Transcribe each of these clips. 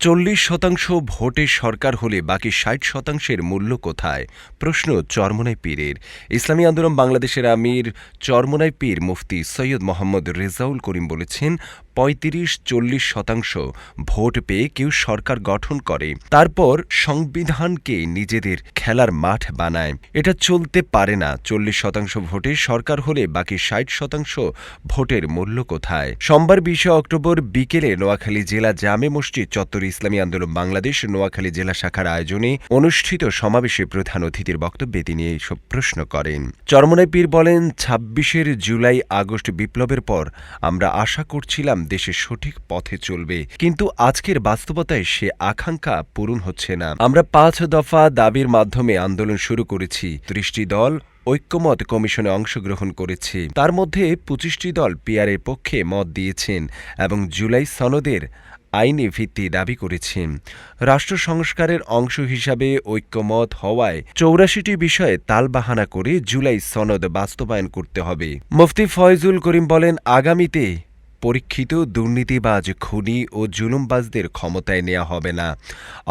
40% ভোটে সরকার হলে বাকি 60%-এর মূল্য কোথায়? প্রশ্ন চরমোনাই পীরের। ইসলামী আন্দোলন বাংলাদেশের আমির চরমোনাই পীর মুফতি সৈয়দ মোহাম্মদ রেজাউল করিম বলেছেন, 35-40% ভোট পেয়ে কেউ সরকার গঠন করে, তারপর সংবিধানকে নিজেদের খেলার মাঠ বানায়। এটা চলতে পারে না। 40% ভোটে সরকার হলে বাকি 60% ভোটের মূল্য কোথায়? সোমবার 20 অক্টোবর বিকেলে নোয়াখালী জেলা জামে মসজিদ চত্বরে ইসলামী আন্দোলন বাংলাদেশ নোয়াখালী জেলা শাখার আয়োজনে অনুষ্ঠিত সমাবেশে প্রধান অতিথির বক্তব্যে তিনি এইসব প্রশ্ন করেন। চরমোনাই পীর বলেন, 26 জুলাই আগস্ট বিপ্লবের পর আমরা আশা করছিলাম দেশে সঠিক পথে চলবে, কিন্তু আজকের বাস্তবতায় সে আকাঙ্ক্ষা পূরণ হচ্ছে না। আমরা 5 দফা দাবির মাধ্যমে আন্দোলন শুরু করেছি। 30টি দল ঐক্যমত কমিশনে অংশগ্রহণ করেছে। তার মধ্যে 25টি দল পিআরের পক্ষে মত দিয়েছেন এবং জুলাই সনদের আইনি ভিত্তি দাবি করেছেন। রাষ্ট্র সংস্কারের অংশ হিসাবে ঐক্যমত হওয়ায় 84টি বিষয়ে তালবাহানা করে জুলাই সনদ বাস্তবায়ন করতে হবে। মুফতি ফয়জুল করিম বলেন, আগামীতে পরীক্ষিত দুর্নীতিবাজ, খুনি ও জুলুমবাজদের ক্ষমতায় নেওয়া হবে না।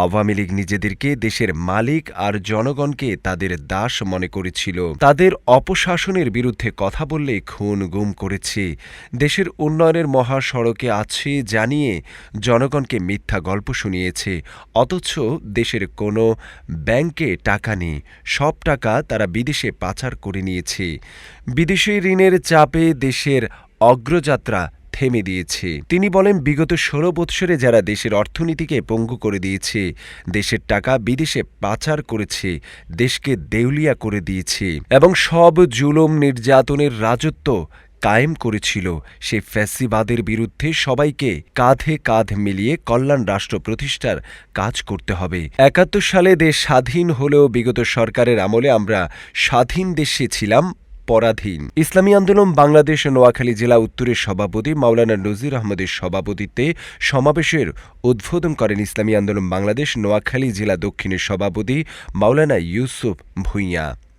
আওয়ামী লীগ নিজেদেরকে দেশের মালিক আর জনগণকে তাদের দাস মনে করেছিল। তাদের অপশাসনের বিরুদ্ধে কথা বললে খুন গুম করেছে। দেশের উন্নয়নের মহাসড়কে আছে জানিয়ে জনগণকে মিথ্যা গল্প শুনিয়েছে। অথচ দেশের কোনো ব্যাংকে টাকা নেই, সব টাকা তারা বিদেশে পাচার করে নিয়েছে। বিদেশি ঋণের চাপে দেশের অগ্রযাত্রা থেমে দিয়েছে। তিনি বলেন, বিগত 16 বৎসরে যারা দেশের অর্থনীতিকে পঙ্গু করে দিয়েছে, দেশের টাকা বিদেশে পাচার করেছে, দেশকে দেউলিয়া করে দিয়েছে এবং সব জুলুম নির্যাতনের রাজত্ব কায়েম করেছিল, সে ফ্যাসিবাদের বিরুদ্ধে সবাইকে কাঁধে কাঁধ মিলিয়ে কল্যাণ রাষ্ট্র প্রতিষ্ঠার কাজ করতে হবে। 71 সালে দেশ স্বাধীন হলেও বিগত সরকারের আমলে আমরা স্বাধীন দেশে ছিলাম পরাধীন। ইসলামী আন্দোলন বাংলাদেশ নোয়াখালী জেলা উত্তরের সভাপতি মাওলানা নজির আহমদের সভাপতিত্বে সমাবেশের উদ্বোধন করেন ইসলামী আন্দোলন বাংলাদেশ নোয়াখালী জেলা দক্ষিণের সভাপতি মাওলানা ইউসুফ ভূঁইয়া।